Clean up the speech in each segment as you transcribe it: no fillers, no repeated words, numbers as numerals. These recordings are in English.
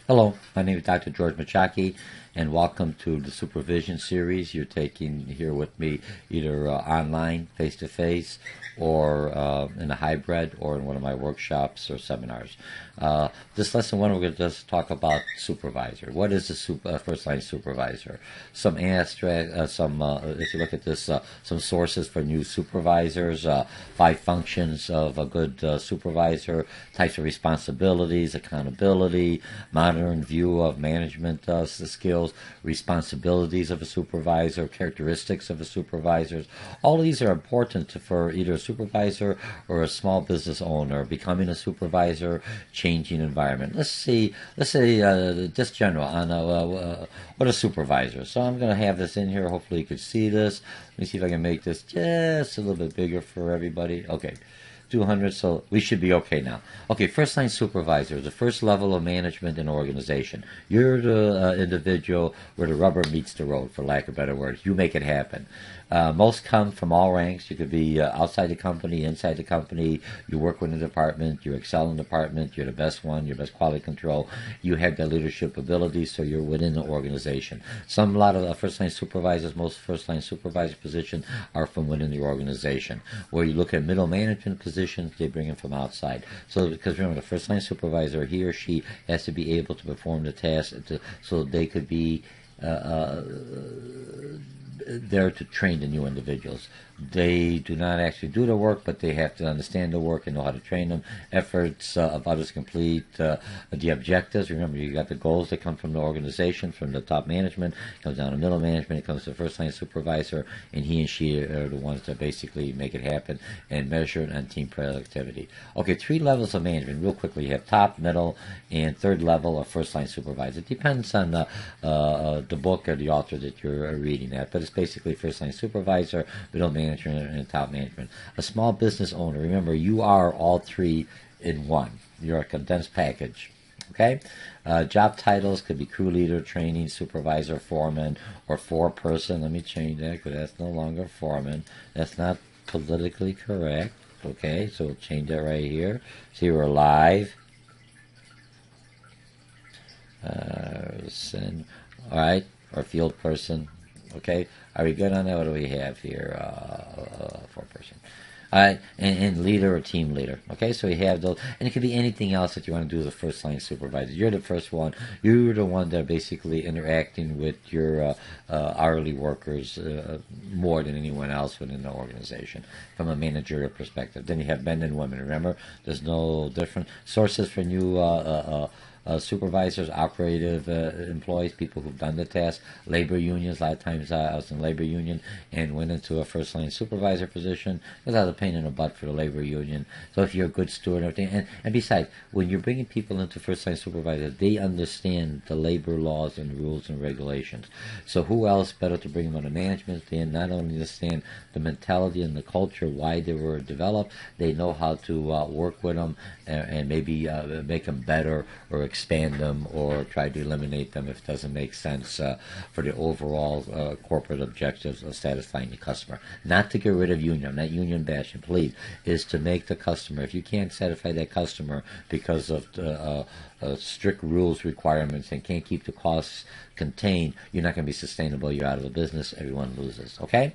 Hello, my name is Dr. George Mochocki, and welcome to the Supervision series you're taking here with me, either online, face-to-face, or in a hybrid, or in one of my workshops or seminars. This lesson one, we're going to just talk about supervisor. What is a first-line supervisor? Some abstract, if you look at this, some sources for new supervisors, 5 functions of a good supervisor, types of responsibilities, accountability, modern view of management skills, responsibilities of a supervisor, characteristics of a supervisor. All these are important for either a supervisor or a small business owner, becoming a supervisor, changing environment. Let's say just general on what a supervisor. So I'm going to have this in here. Hopefully you can see this. Let me see if I can make this just a little bit bigger for everybody. Okay. 200, so we should be okay now. Okay, first line supervisor, the first level of management in an organization. You're the individual where the rubber meets the road, for lack of better words. You make it happen. Most come from all ranks. You could be outside the company, inside the company. You work within the department. You excel in the department. You're the best one. You're best quality control. You have that leadership ability, so you're within the organization. A lot of first-line supervisors, most first-line supervisor positions are from within the organization. Where you look at middle management positions, they bring them from outside. So, because remember, the first-line supervisor, he or she has to be able to perform the task so they could be there to train the new individuals. They do not actually do the work, but they have to understand the work and know how to train them. Efforts of others complete the objectives. Remember, you got the goals that come from the organization, from the top management, comes down to middle management, it comes to the first line supervisor, and he and she are the ones that basically make it happen and measure it on team productivity. Okay, 3 levels of management. Real quickly, you have top, middle, and third level of first line supervisor. It depends on the book or the author that you're reading at, but it's basically first line supervisor, middle management, and top management. A small business owner, remember, you are all 3 in one. You're a condensed package. Okay? Job titles could be crew leader, training, supervisor, foreman, or 4-person. Let me change that because that's no longer foreman. That's not politically correct. Okay, so we'll change that right here. See, we're live. All right, or field person. Okay, are we good on that? What do we have here? 4-person. All right, and leader or team leader. Okay, so we have those, and it could be anything else that you want to do as a first line supervisor. You're the first one. You're the one that basically interacting with your hourly workers more than anyone else within the organization from a managerial perspective. Then you have men and women. Remember, there's no different sources for new supervisors, operative employees, people who've done the task, labor unions. A lot of times I was in labor union and went into a first line supervisor position without a pain in the butt for the labor union. So if you're a good steward and everything, and besides, when you're bringing people into first line supervisor, they understand the labor laws and rules and regulations. So who else better to bring them on the management stand? Not only understand the mentality and the culture, why they were developed, they know how to work with them and maybe make them better or expand them or try to eliminate them if it doesn't make sense for the overall corporate objectives of satisfying the customer. Not to get rid of union, not union bashing, please, is to make the customer, if you can't satisfy that customer because of strict rules, requirements, and can't keep the costs contained, you're not going to be sustainable. You're out of the business. Everyone loses. Okay?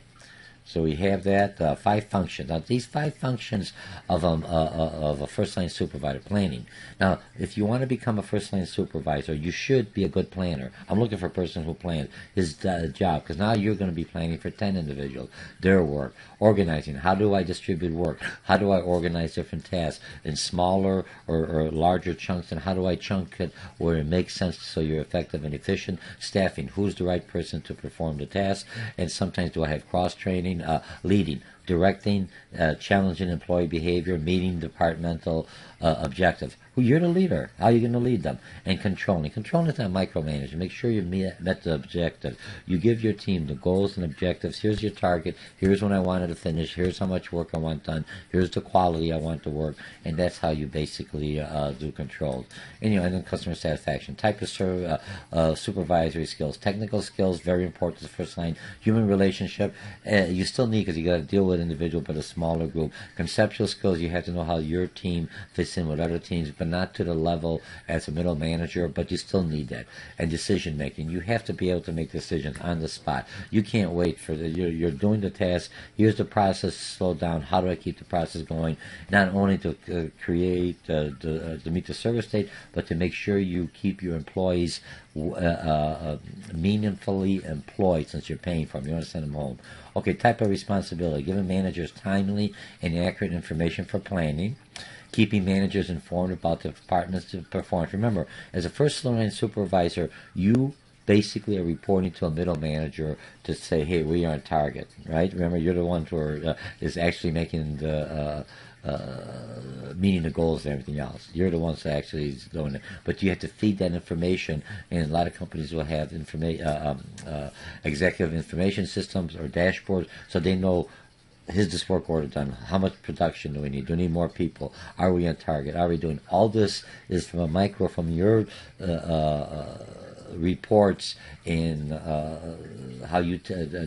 So we have that 5 functions. Now these 5 functions of a first line supervisor, planning. Now, if you want to become a first line supervisor, you should be a good planner. I'm looking for a person who plans his job, because now you're going to be planning for 10 individuals, their work, organizing. How do I distribute work? How do I organize different tasks in smaller or larger chunks? And how do I chunk it where it makes sense so you're effective and efficient? Staffing. Who's the right person to perform the task? And sometimes do I have cross training? Leading, directing, challenging employee behavior, meeting departmental objectives. Well, you're the leader. How are you going to lead them? And controlling. Controlling is not micromanaging. Make sure you met the objective. You give your team the goals and objectives. Here's your target. Here's when I wanted to finish. Here's how much work I want done. Here's the quality I want to work. And that's how you basically do controls. And then customer satisfaction. Type of supervisory skills. Technical skills, very important to the first line. Human relationship, you still need, because you got to deal with individual, but a smaller group. Conceptual skills, you have to know how your team fits in with other teams, but not to the level as a middle manager, but you still need that. And decision making. You have to be able to make decisions on the spot. You can't wait for you're doing the task. Here's the process, slow down. How do I keep the process going? Not only to create, to meet the service state, but to make sure you keep your employees meaningfully employed since you're paying for them. You want to send them home. Okay, type of responsibility. Giving managers timely and accurate information for planning. Keeping managers informed about the department's performance. Remember, as a first line supervisor, you basically are reporting to a middle manager to say, hey, we are on target, right? Remember, you're the one who is actually making the meeting the goals and everything else. You're the ones that actually is doing it. But you have to feed that information, and a lot of companies will have executive information systems or dashboards, so they know, is this work order done? How much production do we need? Do we need more people? Are we on target? Are we doing all this? Is from your reports in how you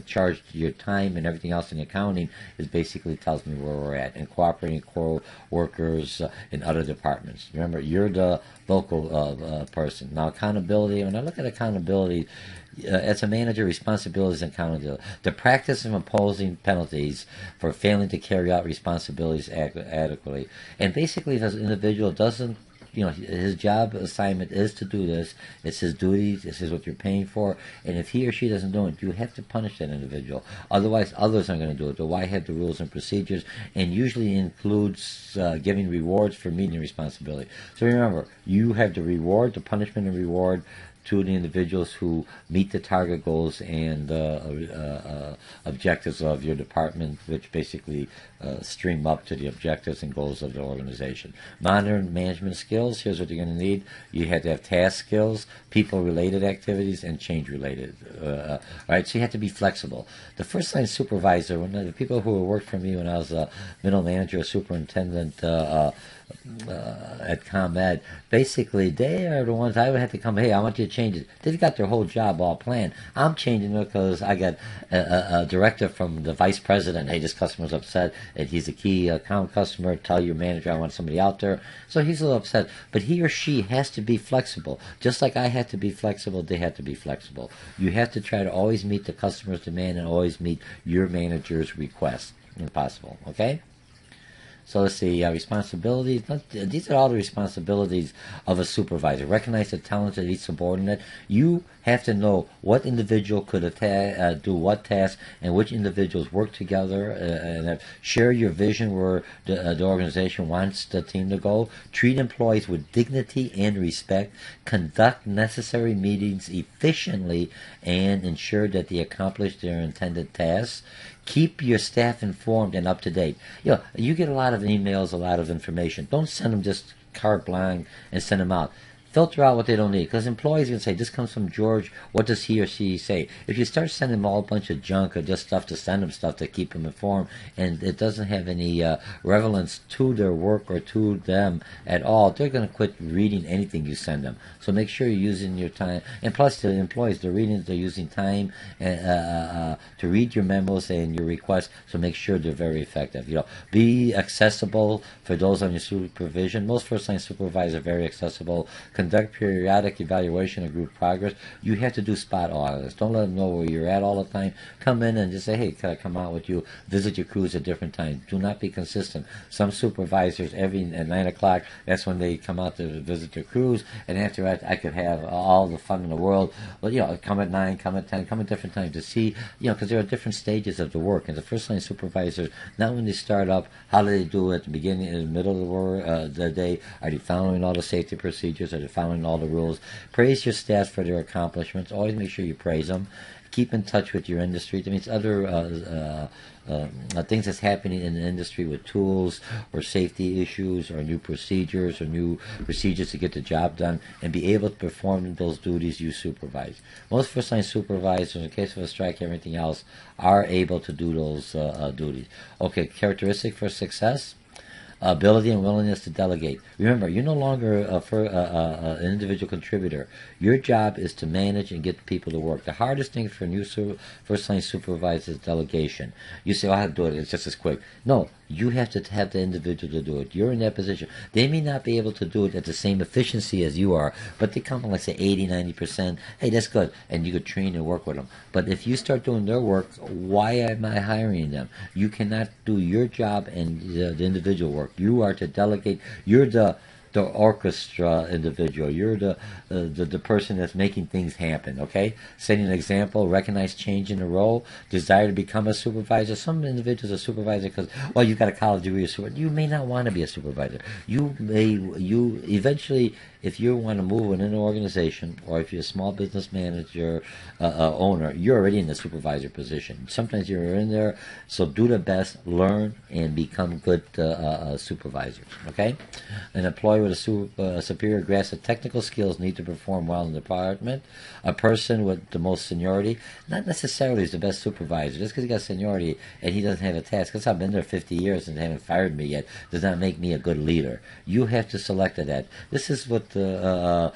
charge your time and everything else in accounting is basically tells me where we're at, and cooperating co-workers in other departments. Remember, you're the local person. Now, accountability, when I look at accountability, as a manager, responsibilities and accountability. The practice of imposing penalties for failing to carry out responsibilities adequately. And basically, if an individual doesn't, his job assignment is to do this. It's his duty. This is what you're paying for. And if he or she doesn't do it, you have to punish that individual. Otherwise, others aren't going to do it. So why have the rules and procedures? And usually includes giving rewards for meeting responsibility. So remember, you have the reward, the punishment and reward to the individuals who meet the target goals and objectives of your department, which basically stream up to the objectives and goals of the organization. Modern management skills, here's what you're going to need. You have to have task skills, people-related activities, and change-related. All right, so you have to be flexible. The first-line supervisor, one of the people who worked for me when I was a middle manager, a superintendent, at ComEd, basically they are the ones I would have to come, hey, I want you to change it. They've got their whole job all planned. I'm changing it because I got a directive from the vice president, hey, this customer's upset, and he's a key account customer, tell your manager I want somebody out there. So he's a little upset, but he or she has to be flexible. Just like I had to be flexible, they had to be flexible. You have to try to always meet the customer's demand and always meet your manager's request when possible, okay? So let's see, responsibilities. These are all the responsibilities of a supervisor. Recognize the talents of each subordinate. You have to know what individual could do what task, and which individuals work together, and share your vision where the organization wants the team to go. Treat employees with dignity and respect. Conduct necessary meetings efficiently, and ensure that they accomplish their intended tasks. Keep your staff informed and up to date. You get a lot of emails, a lot of information. Don't send them just carte blanche and send them out. Filter out what they don't need, because employees can say, this comes from George, what does he or she say? If you start sending them all a bunch of junk or just stuff to send them stuff to keep them informed, and it doesn't have any relevance to their work or to them at all, they're going to quit reading anything you send them. So make sure you're using your time, and plus the employees, they're using time to read your memos and your requests, so make sure they're very effective. Be accessible for those on your supervision. Most first-line supervisors are very accessible. Conduct periodic evaluation of group progress. You have to do spot audits. Don't let them know where you're at all the time. Come in and just say, hey, can I come out with you? Visit your crews at different times. Do not be consistent. Some supervisors, at 9 o'clock, that's when they come out to visit their crews, and after that, I could have all the fun in the world. Well, come at 9, come at 10, come at different times to see, because there are different stages of the work. And the first-line supervisors, not when they start up, how do they do it at the beginning, in the middle of the day? Are they following all the safety procedures? Are they following all the rules? Praise your staff for their accomplishments. Always make sure you praise them. Keep in touch with your industry. I mean, it's other things that's happening in the industry with tools or safety issues or new procedures to get the job done, and be able to perform those duties you supervise. Most first-line supervisors, in case of a strike and everything else, are able to do those duties. Okay, characteristic for success. Ability and willingness to delegate. Remember, you're no longer an individual contributor. Your job is to manage and get people to work. The hardest thing for new first-line supervisors is delegation. You say, I have to do it, it's just as quick. No, You have to have the individual to do it. You're in that position. They may not be able to do it at the same efficiency as you are, but they come on, let's say, 80, 90%. Hey, that's good. And you could train and work with them. But if you start doing their work, why am I hiring them? You cannot do your job and the individual work. You are to delegate. You're the orchestra individual. You're the person that's making things happen, okay? Setting an example, recognize change in the role, desire to become a supervisor. Some individuals are supervisor because, well, you've got a college degree as supervisor. You may not want to be a supervisor. You eventually, if you want to move within an organization, or if you're a small business manager, owner, you're already in the supervisor position. Sometimes you're in there, so do the best, learn, and become good supervisors, okay? An employee with a superior grasp of technical skills need to perform well in the department. A person with the most seniority, not necessarily is the best supervisor. Just because he got seniority and he doesn't have a task, because I've been there 50 years and they haven't fired me yet, does not make me a good leader. You have to select that. This is what the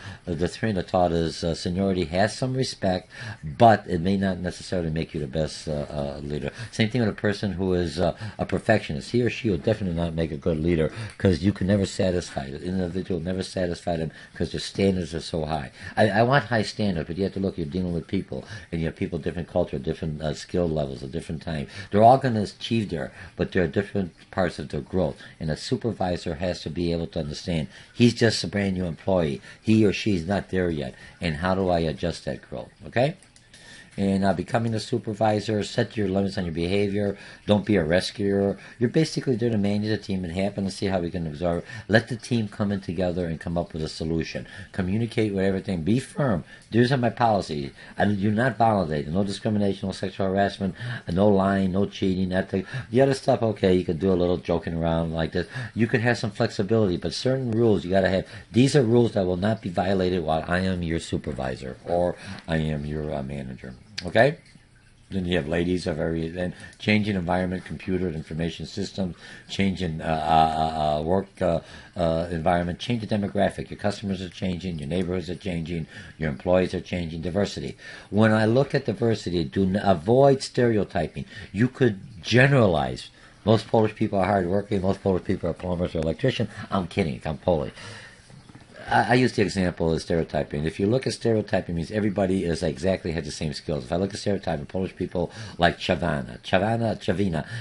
trainer taught is seniority has some respect, but it may not necessarily make you the best leader. Same thing with a person who is a perfectionist. He or she will definitely not make a good leader because you can never satisfy them. The individual never satisfy them because their standards are so high. I want high standards, but you have to look, you're dealing with people, and you have people, different culture, different skill levels, at different time. They're all going to achieve there, but there are different parts of their growth. And a supervisor has to be able to understand he's just a brand new employee. He or she's not there yet. And how do I adjust that growth? Okay? And becoming a supervisor, set your limits on your behavior. Don't be a rescuer. You're basically there to manage the team and happen to see how we can absorb. Let the team come in together and come up with a solution. Communicate with everything. Be firm. These are my policies. I do not validate. No discrimination, no sexual harassment, no lying, no cheating. The other stuff, okay, you could do a little joking around like this. You could have some flexibility, but certain rules you got to have. These are rules that will not be violated while I am your supervisor or I am your manager. Okay? Then you have ladies of every, then changing environment, computer and information systems, changing work environment, change the demographic. Your customers are changing, your neighborhoods are changing, your employees are changing. Diversity. When I look at diversity, avoid stereotyping. You could generalize. Most Polish people are hardworking. Most Polish people are plumbers or electricians. I'm kidding. I'm Polish. I use the example of stereotyping. If you look at stereotyping, it means everybody is exactly has the same skills. If I look at stereotyping, Polish people like Chavina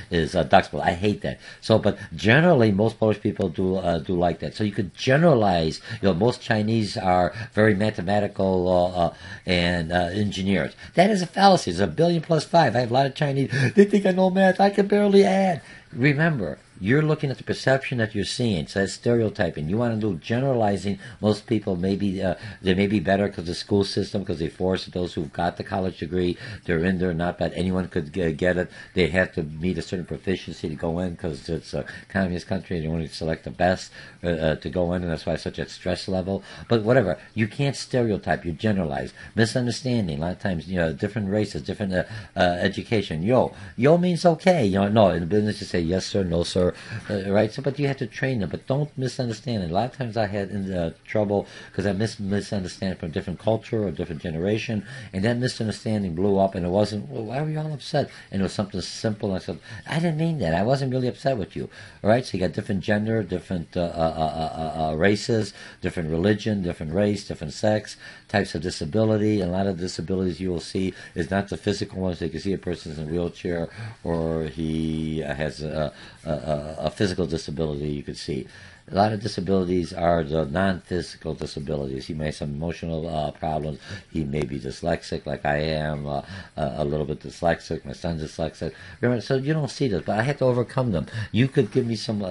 is Duxville. I hate that. So, but generally, most Polish people do like that. So you could generalize. Most Chinese are very mathematical and engineers. That is a fallacy. It's 1 billion plus 5. I have a lot of Chinese. They think I know math. I can barely add. Remember, you're looking at the perception that you're seeing. So that's stereotyping. You want to do generalizing. Most people maybe they may be better because of the school system, because they force those who've got the college degree. They're in there, not bad. Anyone could get it. They have to meet a certain proficiency to go in because it's a communist country and you only select the best to go in, and that's why it's such a stress level. But whatever, you can't stereotype. You generalize. Misunderstanding. A lot of times, different races, different education. Yo means okay. No, in business you say yes sir, no sir. Right, so but you have to train them, but don't misunderstand it. A lot of times I had in trouble because I misunderstand from a different culture or different generation, and that misunderstanding blew up, and it wasn't, well, why were you all upset? And it was something simple. I said, I didn't mean that. I wasn't really upset with you. All right, so you got different gender, different races, different religion, different race, different sex, types of disability. And a lot of disabilities you will see is not the physical ones. You can see a person's in a wheelchair or he has a physical disability. You could see a lot of disabilities are the non-physical disabilities. He may have some emotional problems. He may be dyslexic, like I am, a little bit dyslexic. My son's dyslexic. Remember, so you don't see this, but I had to overcome them. You could give me some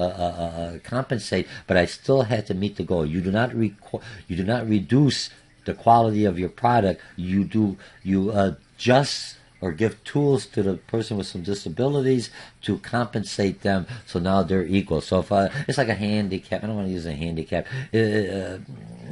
compensate, but I still had to meet the goal. You do not reduce the quality of your product. You adjust or give tools to the person with some disabilities to compensate them, so now they're equal. So if it's like a handicap, I don't want to use a handicap.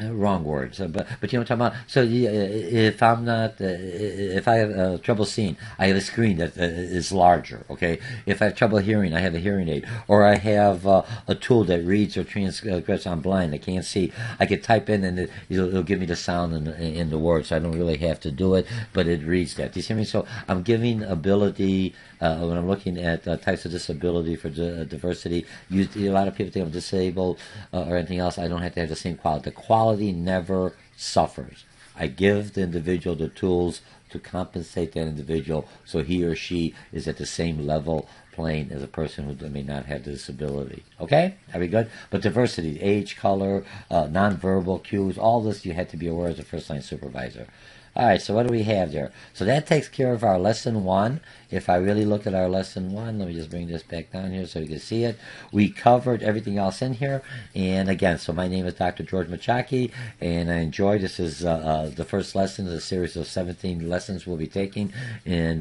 wrong words, but you know what I'm talking about. So if I'm not, if I have trouble seeing, I have a screen that is larger. Okay, if I have trouble hearing, I have a hearing aid, or I have a tool that reads or transcribes. I'm blind, I can't see. I could type in and it'll give me the sound in the words. So I don't really have to do it, but it reads that. Do you see me? So I'm giving ability. When I'm looking at types of disability for diversity, a lot of people think I'm disabled or anything else. I don't have to have the same quality. The quality never suffers. I give the individual the tools to compensate that individual so he or she is at the same level playing as a person who may not have the disability. Okay? Very good. But diversity, age, color, nonverbal cues, all this you had to be aware as a first-line supervisor. All right, so what do we have there? So that takes care of our lesson 1. If I really look at our lesson 1, let me just bring this back down here so you can see it. We covered everything else in here. And again, so my name is Dr. George Mochocki, and I enjoy this is the first lesson of a series of 17 lessons we'll be taking in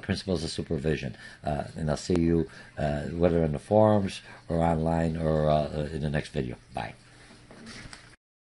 Principles of Supervision. And I'll see you whether in the forums or online or in the next video. Bye.